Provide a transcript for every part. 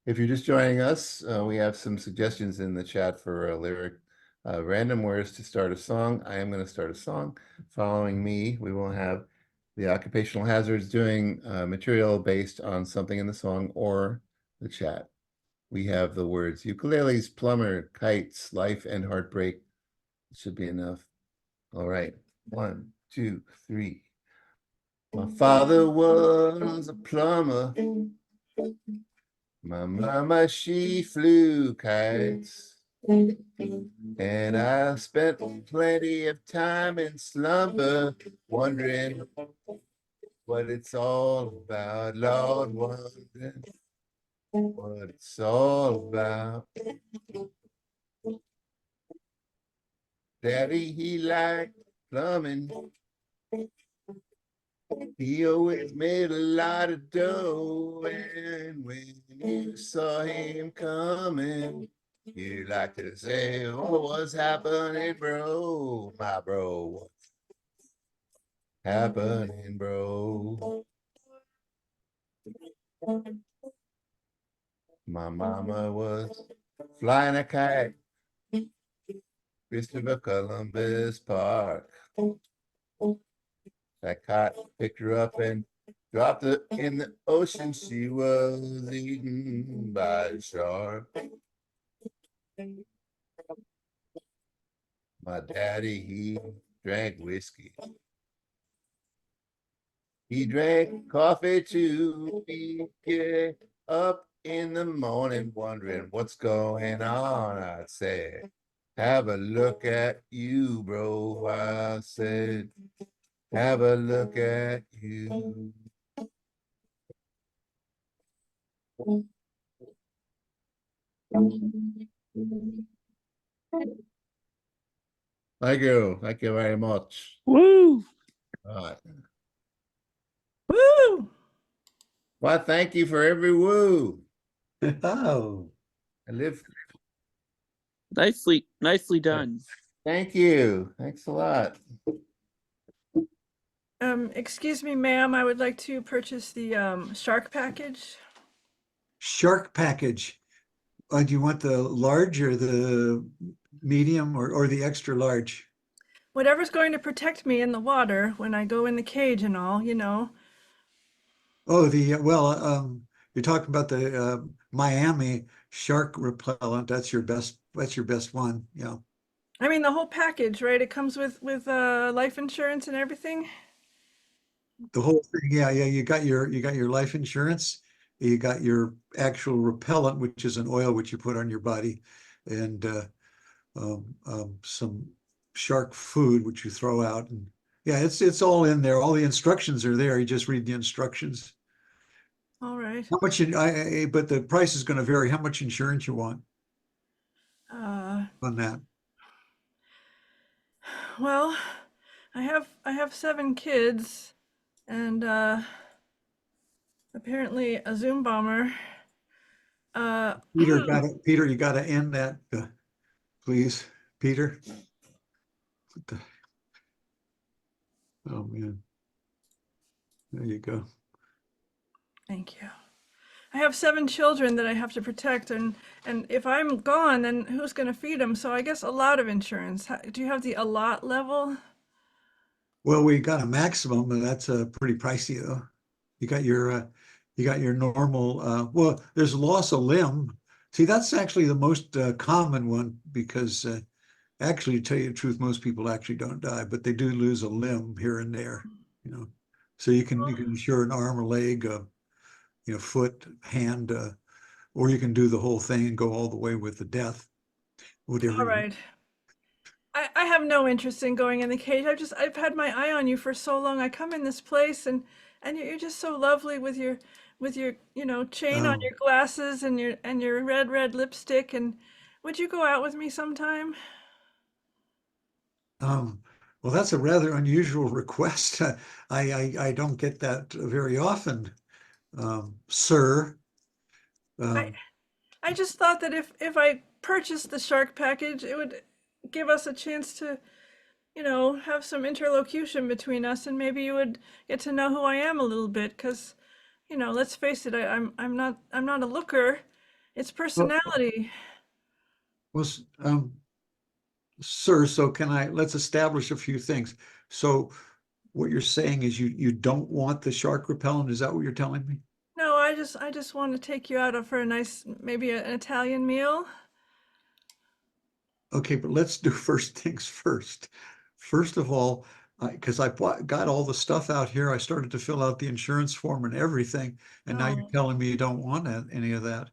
If you're just joining us, we have some suggestions in the chat for a lyric, random words to start a song. I am going to start a song. Following me, we will have the occupational hazards doing material based on something in the song or the chat. We have the words ukuleles, plumber, kites, life, and heartbreak. It should be enough. All right. 1, 2, 3. My father was a plumber. My mama, she flew kites, and I spent plenty of time in slumber, wondering what it's all about, Lord, wondering what it's all about. Daddy, he liked plumbing. He always made a lot of dough, and when you saw him coming, you like to say, "Oh, what's happening, bro? My bro, what's happening, bro?" My mama was flying a kite, Christopher Columbus Park. That kite picked her up and dropped her in the ocean. She was eaten by a shark. My daddy, he drank whiskey. He drank coffee too. He get up in the morning wondering what's going on. I said, have a look at you, bro. I said, have a look at you. Thank you. Thank you very much. Woo! All right. Woo! Well, thank you for every woo. Oh, I live. Nicely done. Thank you. Thanks a lot. Excuse me, ma'am, I would like to purchase the shark package. shark package. Do you want the large or the medium or the extra large? Whatever's going to protect me in the water when I go in the cage and all, you know. Oh, you're talking about the Miami shark repellent. That's your best. That's your best one. Yeah. I mean the whole package, right? It comes with life insurance and everything. The whole thing. Yeah, yeah. You got your life insurance. You got your actual repellent, which is an oil which you put on your body, and some shark food which you throw out. And yeah, it's all in there. All the instructions are there. You just read the instructions. All right. How much? But the price is going to vary. How much insurance you want Uh, on that? well, I have 7 kids and apparently a Zoom bomber. Peter, you got to end that, please, Peter. What the- Oh man, there you go. Thank you. I have 7 children that I have to protect, and if I'm gone, then who's going to feed them? So I guess a lot of insurance. Do you have the a lot level? Well, we got a maximum, and that's pretty pricey though. You got your normal. Well, there's loss of limb. See, that's actually the most common one because actually, to tell you the truth, most people actually don't die, but they do lose a limb here and there. You know, so you can insure an arm, a leg, foot, hand, or you can do the whole thing and go all the way with the death. Whatever. All right. I have no interest in going in the cage. I've had my eye on you for so long. I come in this place and you're just so lovely with your chain on Um, your glasses and your red lipstick. And would you go out with me sometime? well, that's a rather unusual request. I don't get that very often, sir. I Um, I just thought that if I purchased the shark package, it would give us a chance to, have some interlocution between us, and maybe you would get to know who I am a little bit. Because, let's face it, I'm not a looker, It's Well, personality. was, sir, so let's establish a few things. So what you're saying is you don't want the shark repellent? Is that what you're telling me? No, I just want to take you out for a nice, maybe an Italian meal. Okay, but let's do first things first. First of all, because got all the stuff out here, I started to fill out the insurance form and everything, and now you're Oh, telling me you don't want any of that.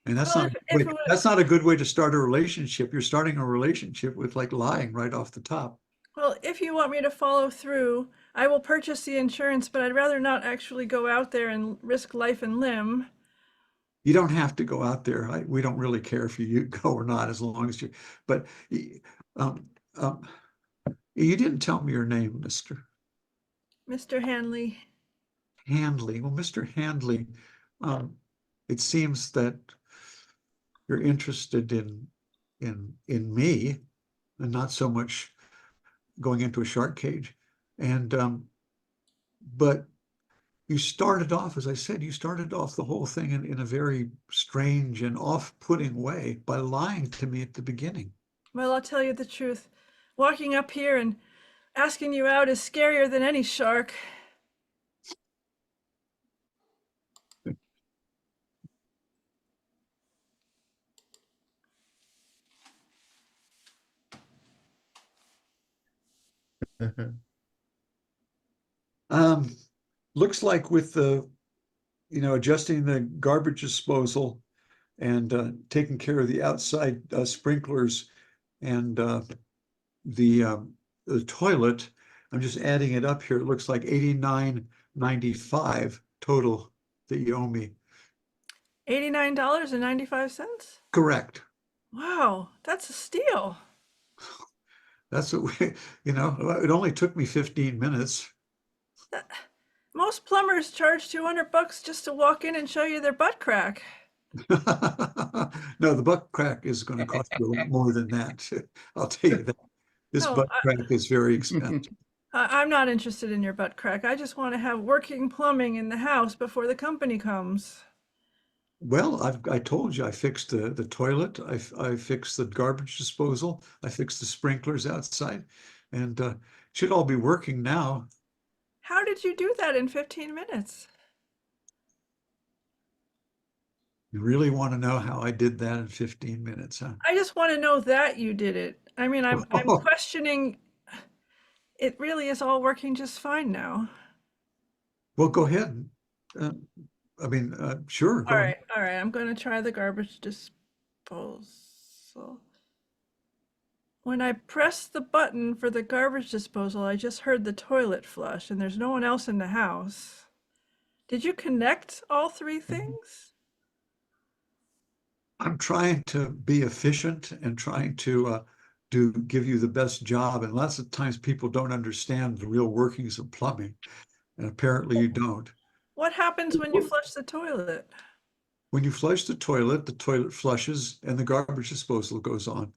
And well, if it that's would, not a good way to start a relationship. You're starting a relationship with like lying right off the top. well, if you want me to follow through, I will purchase the insurance, but I'd rather not actually go out there and risk life and limb. You don't have to go out there. We don't really care if you go or not, as long as but um, um, you didn't tell me your name, Mr. Mr. Hanley. Handley. Well, Mr. Handley, um, it seems that you're interested in me and not so much going into a shark cage. And but you started off, as I said, you started off the whole thing in a very strange and off-putting way by lying to me at the beginning. Well, I'll tell you the truth. Walking up here and asking you out is scarier than any shark. Um, Looks like with the, adjusting the garbage disposal and taking care of the outside sprinklers and the toilet, I'm just adding it up here. It looks like 89.95 total that you owe me. $89.95? Correct. Wow, that's a steal. That's what we, it only took me 15 minutes. Most plumbers charge 200 bucks just to walk in and show you their butt crack. No, the butt crack is going to cost you a lot more than that. I'll tell you that. This No, butt crack is very expensive. I'm not interested in your butt crack. I just want to have working plumbing in the house before the company comes. Well, I told you I fixed the toilet. I fixed the garbage disposal. I fixed the sprinklers outside, and should all be working now. How did you do that in 15 minutes? You really want to know how I did that in 15 minutes, huh? I just want to know that you did it. I mean, I'm questioning. It really is all working just fine now. Well, go ahead. Uh, sure, go ahead. All right. I'm going to try the garbage disposal. When I pressed the button for the garbage disposal, I just heard the toilet flush, and there's no one else in the house. Did you connect all three things? I'm trying to be efficient and trying to give you the best job. And lots of times people don't understand the real workings of plumbing, and apparently you don't. What happens when you flush the toilet? When you flush the toilet flushes and the garbage disposal goes on.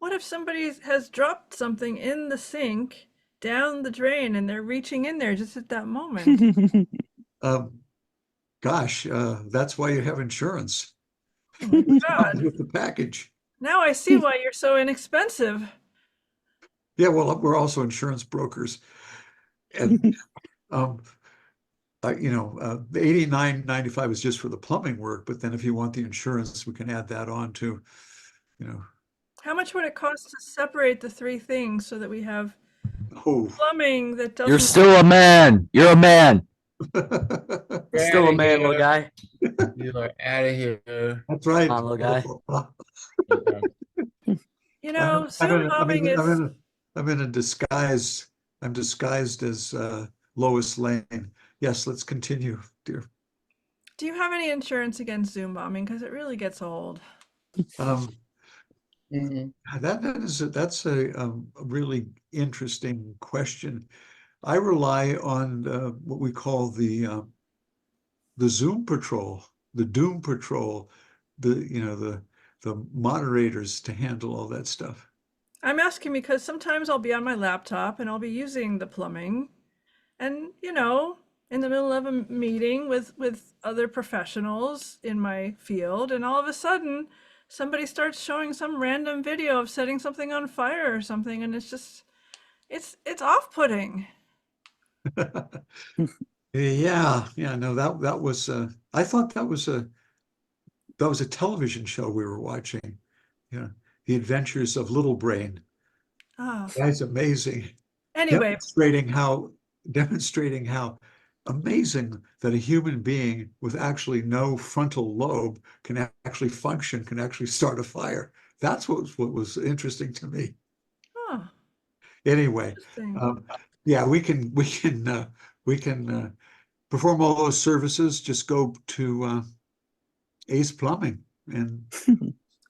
What if somebody has dropped something in the sink down the drain and they're reaching in there just at that moment? Um, Gosh, that's why you have insurance. Oh my Comes God. with the package. Now I see why you're so inexpensive. Yeah, well, we're also insurance brokers. And um, the 89.95 is just for the plumbing work, but then if you want the insurance, we can add that on to, you know. How much would it cost to separate the three things so that we have Oh. plumbing that doesn't? You're still a man. You're a man. You're Still a outta man, here. little guy. You are out of here. That's right. Come on, little guy. You know, Zoom bombing is. I'm in a disguise. I'm disguised as Lois Lane. Yes, let's continue, dear. Do you have any insurance against Zoom bombing? Because it really gets old. Mhm. That's a really interesting question. I rely on what we call the Zoom patrol, the Doom patrol, the moderators to handle all that stuff. I'm asking because sometimes I'll be on my laptop and I'll be using the plumbing, and in the middle of a meeting with other professionals in my field, and all of a sudden somebody starts showing some random video of setting something on fire or something, and it's just it's off-putting. Yeah, yeah, no, that was I thought that was a television show we were watching. Yeah, The Adventures of Little Brain. Ah, That's amazing. anyway, Demonstrating how amazing that a human being with actually no frontal lobe can actually function, can actually start a fire. That's what was interesting to me. oh, Anyway, interesting. yeah, we can perform all those services. Just go to Ace Plumbing and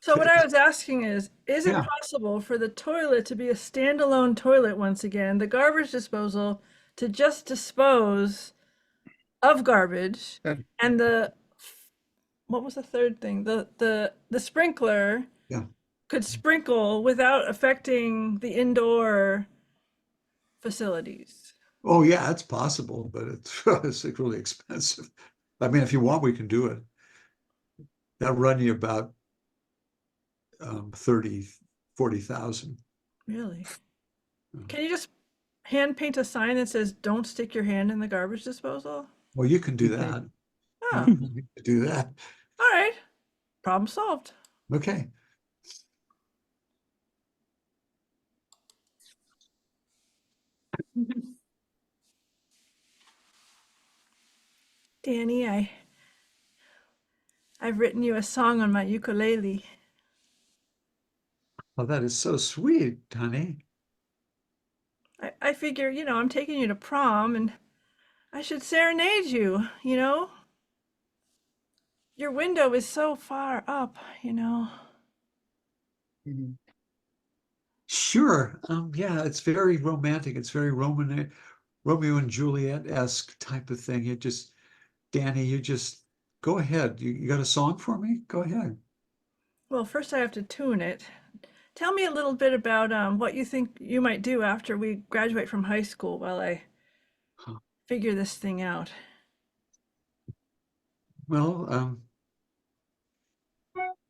So what I was asking is it yeah. possible for the toilet to be a standalone toilet once again, the garbage disposal to just dispose of garbage, Good. and what was the third thing? The sprinkler Yeah. could sprinkle without affecting the indoor facilities. Oh yeah, it's possible, but it's really expensive. I mean, if you want, we can do it. That'll run you about 30, 40,000. Really? Can you just hand paint a sign that says "Don't stick your hand in the garbage disposal"? Well, you can do that. Oh, You can do that. all right. Problem solved. Okay. Danny, I've written you a song on my ukulele. Well, that is so sweet, honey. I figure, I'm taking you to prom and I should serenade you. Your window is so far up. Mhm. Sure. Yeah, it's very romantic. It's very Romeo and Juliet-esque type of thing. Danny, you just go ahead. You got a song for me? Go ahead. Well, first I have to tune it. Tell me a little bit about what you think you might do after we graduate from high school while I Huh. figure this thing out. Well,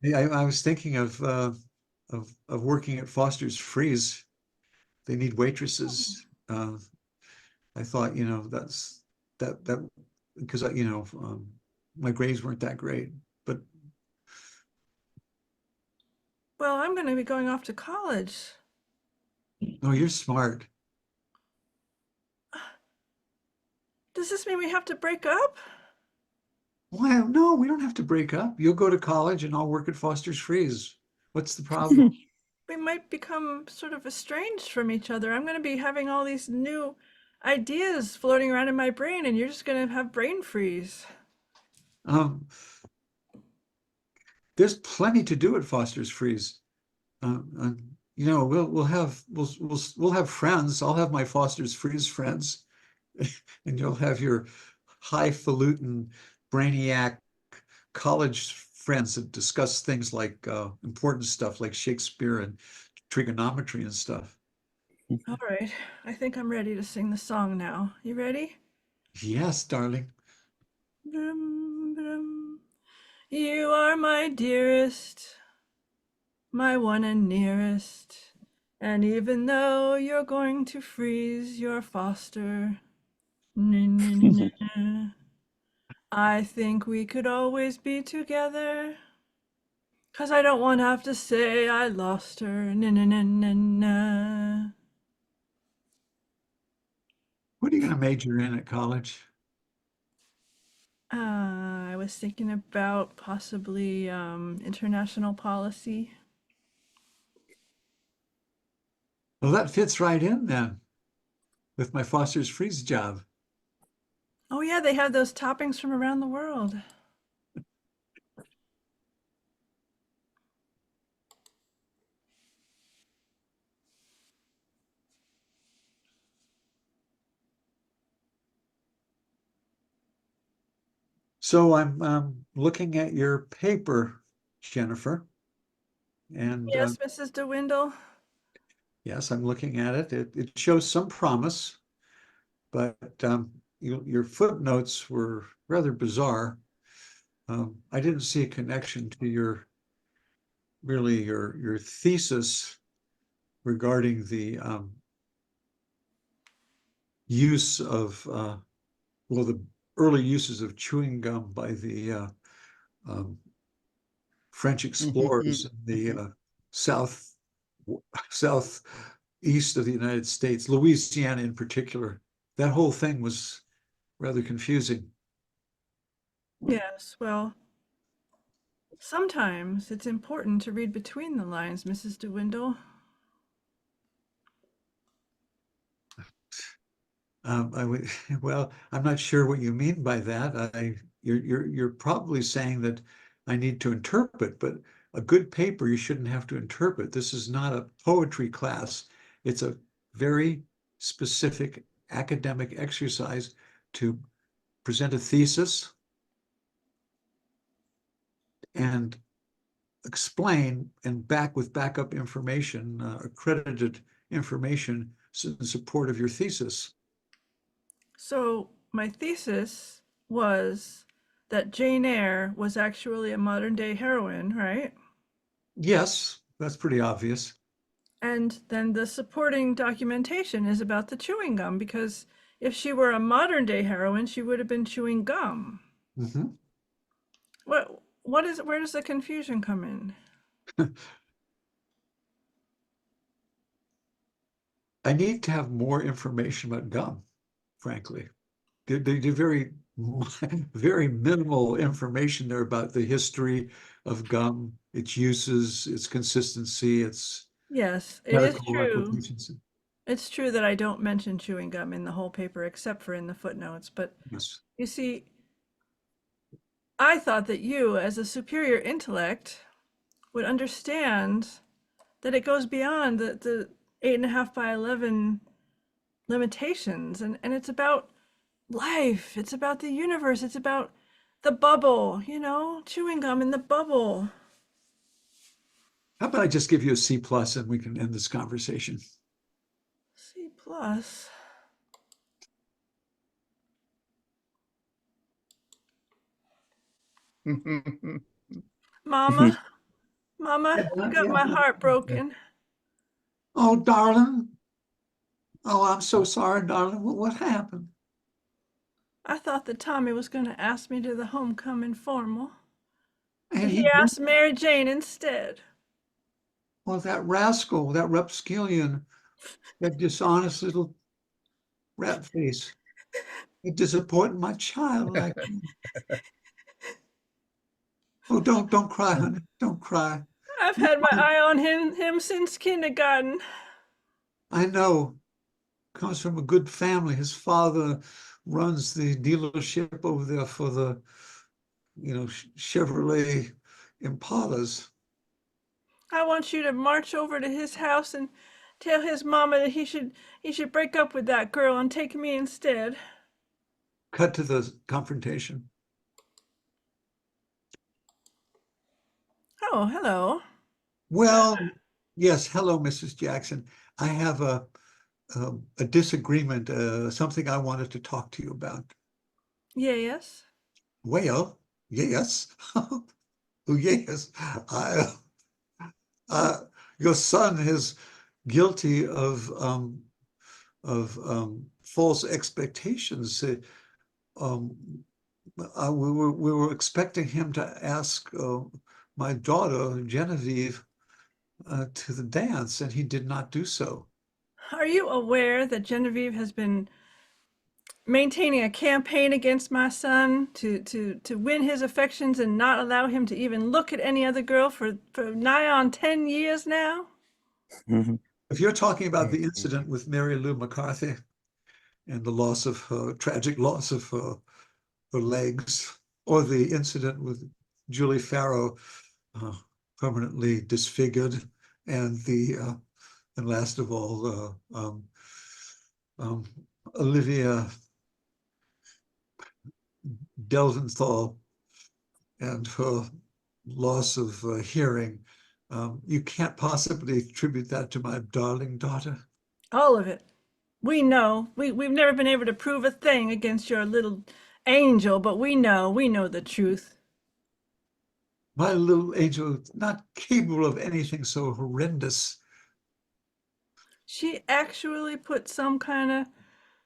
I was thinking of working at Foster's Freeze. They need waitresses. I thought, that because my grades weren't that great, but Well, I'm going to be going off to college. no, you're smart. Does this mean we have to break up? Why? No, we don't have to break up. You'll go to college and I'll work at Foster's Freeze. What's the problem? We might become sort of estranged from each other. I'm going to be having all these new ideas floating around in my brain, and you're just going to have brain freeze. Um, there's plenty to do at Foster's Freeze. We'll have friends. I'll have my Foster's Freeze friends, and you'll have your highfalutin brainiac college friends that discuss things like important stuff like Shakespeare and trigonometry and stuff. All right, I think I'm ready to sing the song now. You ready? Yes, darling. Brum, brum. You are my dearest, my one and nearest. And even though you're going to freeze your Foster, na, na, na, na, I think we could always be together. 'Cause I don't want to have to say I lost her. Na, na, na, na, na. What are you going to major in at college? I was thinking about possibly international policy. Well, that fits right in then with my Foster's Freeze job. Oh yeah, they have those toppings from around the world. So I'm looking at your paper, Jennifer, and Yes, Mrs. DeWindle. yes, I'm looking at it. It shows some promise, but your footnotes were rather bizarre. I didn't see a connection to your thesis regarding the use of well, the early uses of chewing gum by the um, French explorers in the south southeast of the United States, Louisiana in particular. That whole thing was rather confusing. Yes, well, sometimes it's important to read between the lines, Mrs. De Windle. I would, well, I'm not sure what you mean by that. You're probably saying that I need to interpret, but a good paper you shouldn't have to interpret. This is not a poetry class. It's a very specific academic exercise to present a thesis and explain and back with backup information, accredited information in support of your thesis. So, my thesis was that Jane Eyre was actually a modern day heroine, right? Yes, that's pretty obvious. And then the supporting documentation is about the chewing gum, because if she were a modern day heroine, she would have been chewing gum. Mhm. Where does the confusion come in? I need to have more information about gum, frankly. They're very, very minimal information there about the history of gum, its uses, its consistency, its Yes, it is medical true. applications. It's true that I don't mention chewing gum in the whole paper except for in the footnotes, but Yes. you see, I thought that you, as a superior intellect, would understand that it goes beyond the 8.5 by 11 limitations, and it's about life, it's about the universe, it's about the bubble, chewing gum in the bubble. How about I just give you a C plus and we can end this conversation? C plus. Mama, Mama, you got my heart broken. Oh, darling. Oh, I'm so sorry, darling. What happened? I thought that Tommy was going to ask me to the homecoming formal, And but he he did. asked Mary Jane instead. Well, that rascal, that rapscallion, that dishonest little rat face. It disappointed my child like oh don't cry, honey. Don't cry. I've had my eye on him since kindergarten. I know. Comes from a good family. His father runs the dealership over there for the, Chevrolet Impalas. I want you to march over to his house and tell his mama that he should break up with that girl and take me instead. Cut to the confrontation. Oh, hello. Well, yes, hello, Mrs. Jackson. I have a disagreement, something I wanted to talk to you about. Yes. Well, yes. Oh, yes. I, your son is guilty of false expectations. Um, we were expecting him to ask my daughter Genevieve to the dance, and he did not do so. Are you aware that Genevieve has been maintaining a campaign against my son to win his affections and not allow him to even look at any other girl for nigh on 10 years now? If you're talking about the incident with Mary Lou McCarthy and the loss of her tragic loss of her legs, or the incident with Julie Farrow, permanently disfigured, and and last of all, Olivia Delventhal and her loss of hearing. You can't possibly attribute that to my darling daughter. All of it. We know. We've never been able to prove a thing against your little angel, but we know the truth. My little angel is not capable of anything so horrendous. She actually put some kind of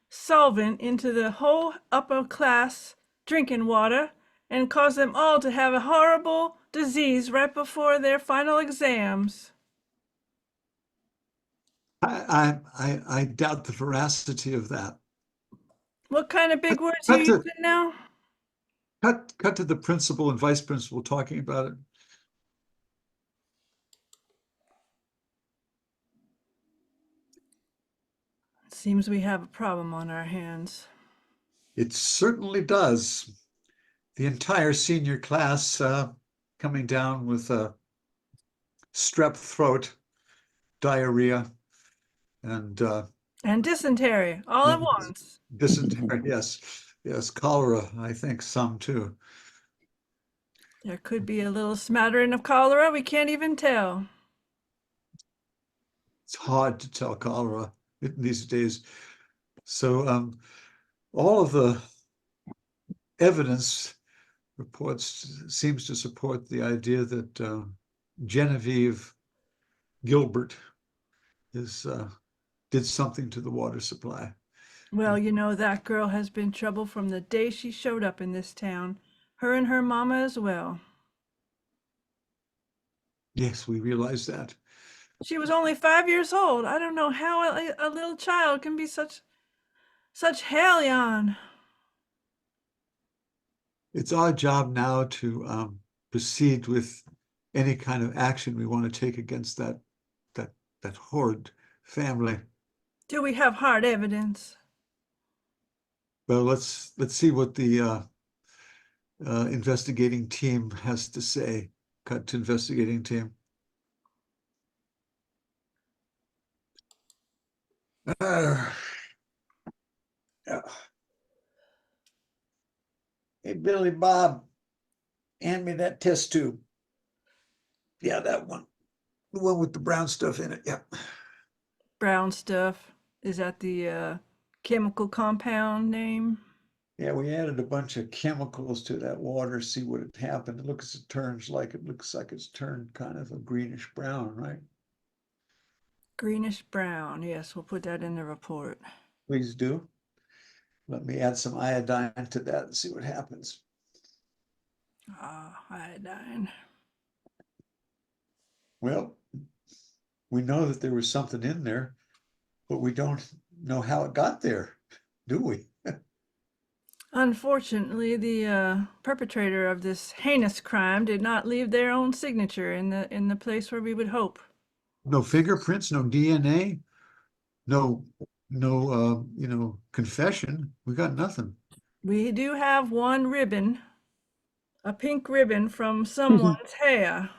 solvent into the whole upper class drinking water and caused them all to have a horrible disease right before their final exams. I doubt the veracity of that. What kind of big words you Cut to, using now? cut to the principal and vice principal talking about it. Seems we have a problem on our hands. It certainly does. The entire senior class coming down with strep throat, diarrhea, and And dysentery all at once. dysentery. Yes, cholera. I think some too. There could be a little smattering of cholera. We can't even tell. It's hard to tell cholera these days. So all of the evidence reports seems to support the idea that Genevieve Gilbert is did something to the water supply. Well, you know, that girl has been trouble from the day she showed up in this town. Her and her mama as well. Yes, we realize that. She was only 5 years old. I don't know how a little child can be such hellion. It's our job now to proceed with any kind of action we want to take against that horrid family. Do we have hard evidence? Well, let's see what the investigating team has to say. Cut to investigating team. Yeah. Hey, Billy Bob, hand me that test tube. Yeah, that one. The one with the brown stuff in it. Yeah. Brown stuff. Is that the chemical compound name? Yeah, we added a bunch of chemicals to that water, see what had happened. It looks like it's turned kind of a greenish brown, right? Greenish brown. Yes, we'll put that in the report. Please do. Let me add some iodine to that and see what happens. Ah, iodine. Well, we know that there was something in there, but we don't know how it got there, do we? Unfortunately, the perpetrator of this heinous crime did not leave their own signature in the place where we would hope. No fingerprints, no DNA, no confession. We got nothing. We do have one ribbon, a pink ribbon from someone's hair.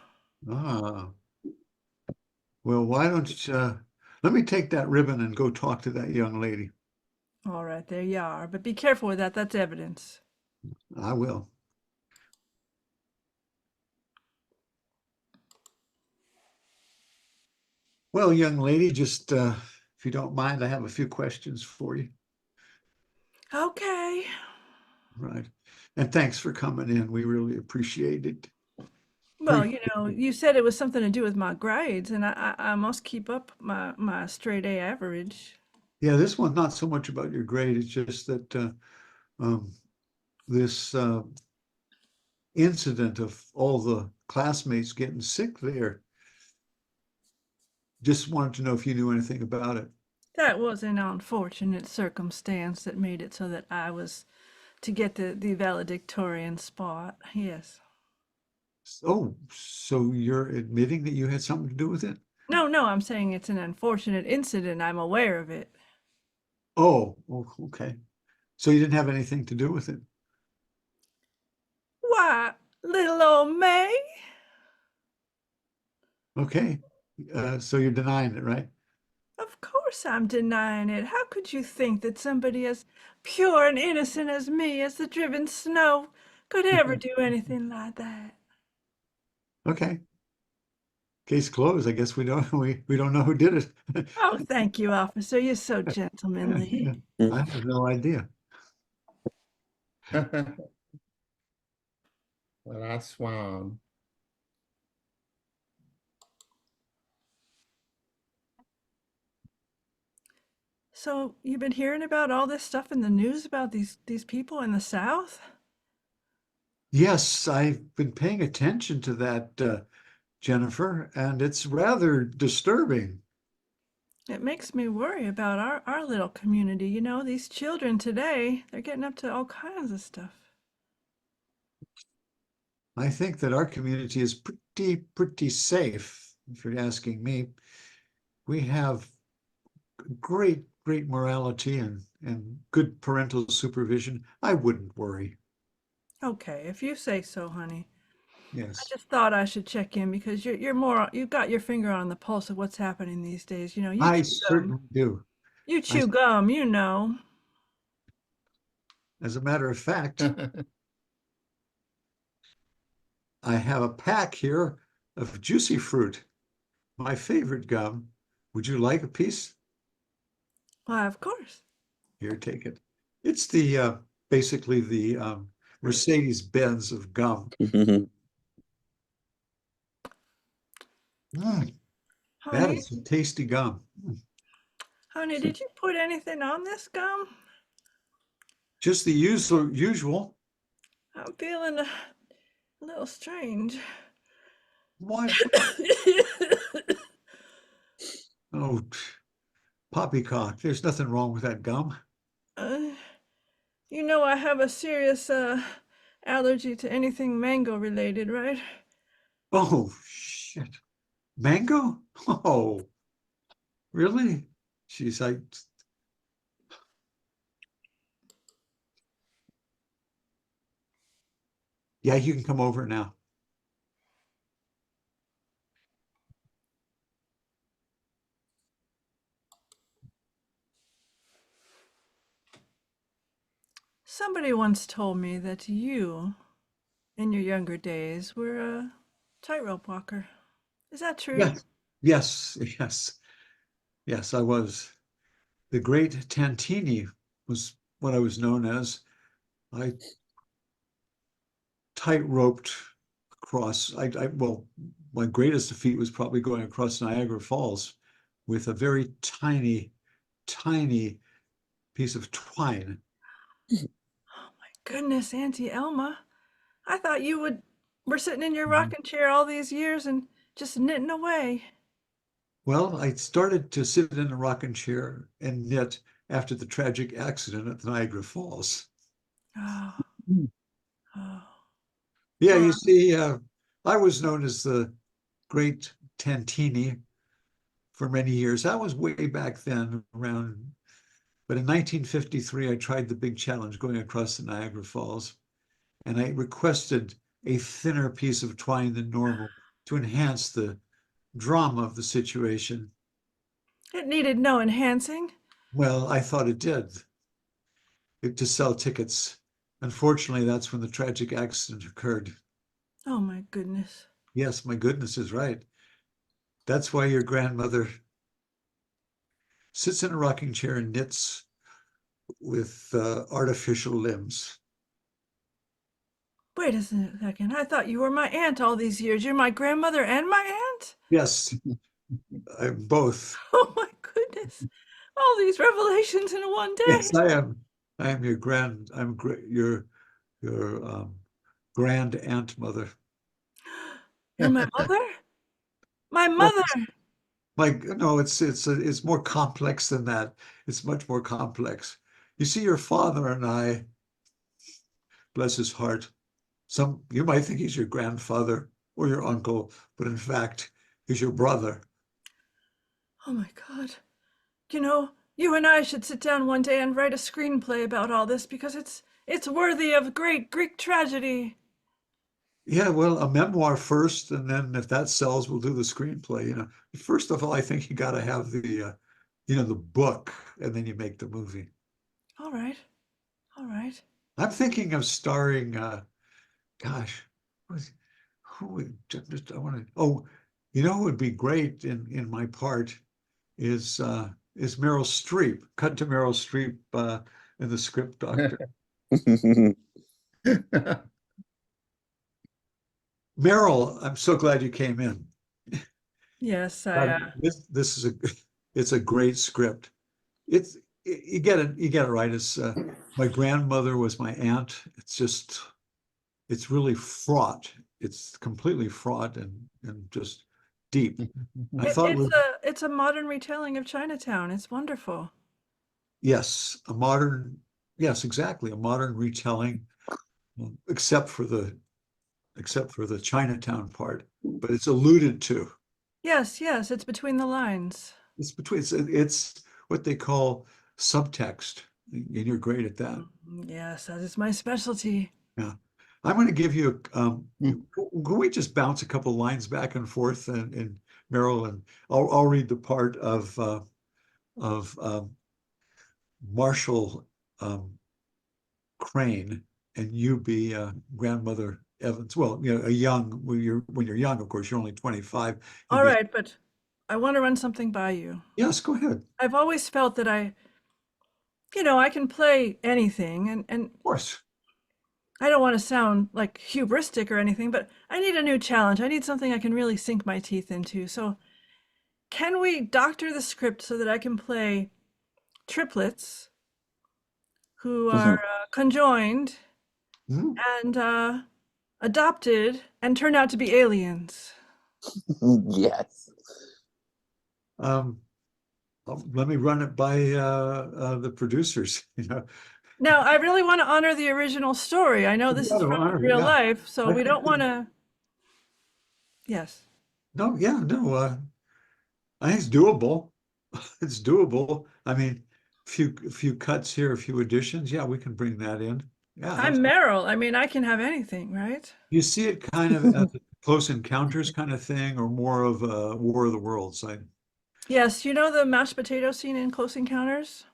Ah, well, why don't you let me take that ribbon and go talk to that young lady. All right, there you are. But be careful with that. That's evidence. I will. Well, young lady, just if you don't mind, I have a few questions for you. Okay. Right. And thanks for coming in. We really appreciate it. Well, you said it was something to do with my grades, and I must keep up my straight A average. Yeah, this one's not so much about your grade. It's just that this incident of all the classmates getting sick there. Just wanted to know if you knew anything about it. That was an unfortunate circumstance that made it so that I was to get the valedictorian spot. Yes. Oh, so you're admitting that you had something to do with it? No, no, I'm saying it's an unfortunate incident. I'm aware of it. Oh, okay. So you didn't have anything to do with it? Why, little old May? Okay. So you're denying it, right? Of course I'm denying it. How could you think that somebody as pure and innocent as me, as the driven snow, could ever do anything like that? Okay. Case closed. I guess we don't know who did it. Oh, thank you, officer. You're so gentlemanly. I have no idea. Well, I swam. So you've been hearing about all this stuff in the news about these people in the South? Yes, I've been paying attention to that, Jennifer, and it's rather disturbing. It makes me worry about our little community. You know, these children today, they're getting up to all kinds of stuff. I think that our community is pretty safe, if you're asking me. We have great morality and good parental supervision. I wouldn't worry. Okay, if you say so, honey. I Yes, just thought I should check in because you've got your finger on the pulse of what's happening these days. You know, you I chew gum. certainly do. You I, chew gum, you know. as a matter of fact, I have a pack here of juicy fruit, my favorite gum. Would you like a piece? Why, of course. Here, take it. It's the basically the Mercedes-Benz of gum. Mm, that Honey, is a tasty gum. honey, did you put anything on this gum? Just the usual. I'm feeling a little strange. What? Oh, poppycock. There's nothing wrong with that gum. Uh, you know I have a serious allergy to anything mango related, right? Oh, shit. Mango? Oh, really? She's like, yeah, you can come over now. Somebody once told me that you, in your younger days, were a tightrope walker. Is that true? Yes, yes, yes, I was. The great Tantini was what I was known as. I tight-roped across. Well, my greatest defeat was probably going across Niagara Falls with a very tiny piece of twine. Oh my goodness, Auntie Elma. I thought you were sitting in your Mhm. rocking chair all these years and just knitting away. Well, I started to sit in a rocking chair and knit after the tragic accident at the Niagara Falls. Oh, oh. Yeah, Well, you see, I was known as the Great Tantini for many years. That was way back then, around. But in 1953, I tried the big challenge going across the Niagara Falls, and I requested a thinner piece of twine than normal to enhance the drama of the situation. it needed no enhancing. Well, I thought it did, to sell tickets. Unfortunately, that's when the tragic accident occurred. Oh my goodness. Yes, my goodness is right. That's why your grandmother sits in a rocking chair and knits with artificial limbs. Wait a second. I thought you were my aunt all these years. You're my grandmother and my aunt? Yes, I'm both. Oh my goodness. All these revelations in one day. Yes, I am. I am your your grand aunt mother. You're my mother? My Well, mother. like no, it's more complex than that. It's much more complex. You see, your father and I, bless his heart, you might think he's your grandfather or your uncle, but in fact, he's your brother. Oh my God. You know, you and I should sit down one day and write a screenplay about all this because it's worthy of great Greek tragedy. Yeah, well, a memoir first, and then if that sells, we'll do the screenplay. First of all, I think you got to have the book, and then you make the movie. All right. All right. I'm thinking of starring, gosh, who would just I want to? Oh, You know who would be great in my part is Meryl Streep. Cut to Meryl Streep in the script doctor. Meryl, I'm so glad you came in. Yes, This is it's a great script. It's you get it right. It's my grandmother was my aunt. It's really fraught. It's completely fraught and just deep. I thought it's a modern retelling of Chinatown. It's wonderful. yes, yes, exactly, a modern retelling, except for the Chinatown part, but it's alluded to. Yes, yes, it's between the lines. It's what they call subtext, and you're great at that. Yes, that is my specialty. Yeah. I'm going to give you, Hmm. can we just bounce a couple lines back and forth and Meryl, and I'll read the part of Marshall Crane, and you be grandmother Evans. Well, you know, when you're young, of course, you're only 25. You'll All be, right, but I want to run something by you. yes, go ahead. I've always felt that I can play anything, and Of course. I don't want to sound like hubristic or anything, but I need a new challenge. I need something I can really sink my teeth into. So, can we doctor the script so that I can play triplets who are conjoined Mhm. and adopted and turn out to be aliens? Yes. Um, Let me run it by the producers. You know, Now, I really want to honor the original story. I know this is from real yeah. life, so we don't want to. to. Yes. No, yeah, no. I think it's doable. It's doable. I mean, a few cuts here, a few additions. Yeah, we can bring that in. Yeah, I'm Meryl. I mean, I can have anything, right? you see it kind of as a Close Encounters kind of thing, or more of a War of the Worlds. Yes, you know the mashed potato scene in Close Encounters?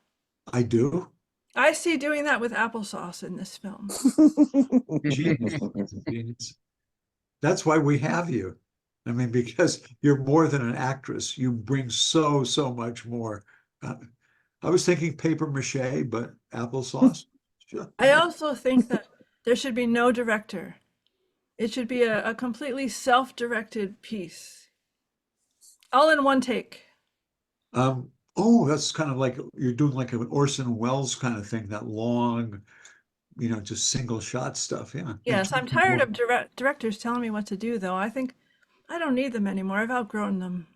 I do. I see doing that with applesauce in this film. Genius. Genius. That's why we have you. I mean, because you're more than an actress. You bring so much more. Uh, I was thinking paper mache, but applesauce. Sure. I also think that there should be no director. It should be a completely self-directed piece, all in one take. Oh, that's kind of like you're doing like an Orson Welles kind of thing, that long, just single shot stuff. Yeah. Yes, I'm tired of directors telling me what to do, though. I think I don't need them anymore. I've outgrown them.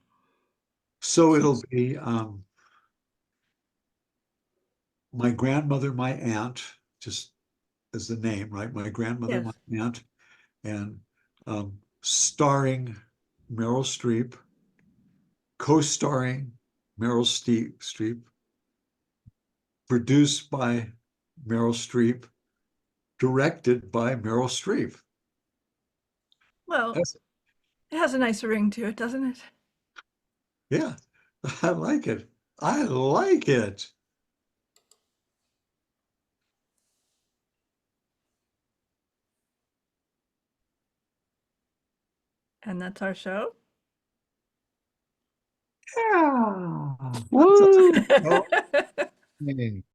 So it'll be my grandmother, my aunt, just as the name, right? My grandmother, my Yes. aunt, and starring Meryl Streep, co-starring Meryl Streep, produced by Meryl Streep, directed by Meryl Streep. Well, That's, it has a nice ring to it, doesn't it? yeah, I like it. I like it. And that's our show. Yeah. That's Woo! a, Hey.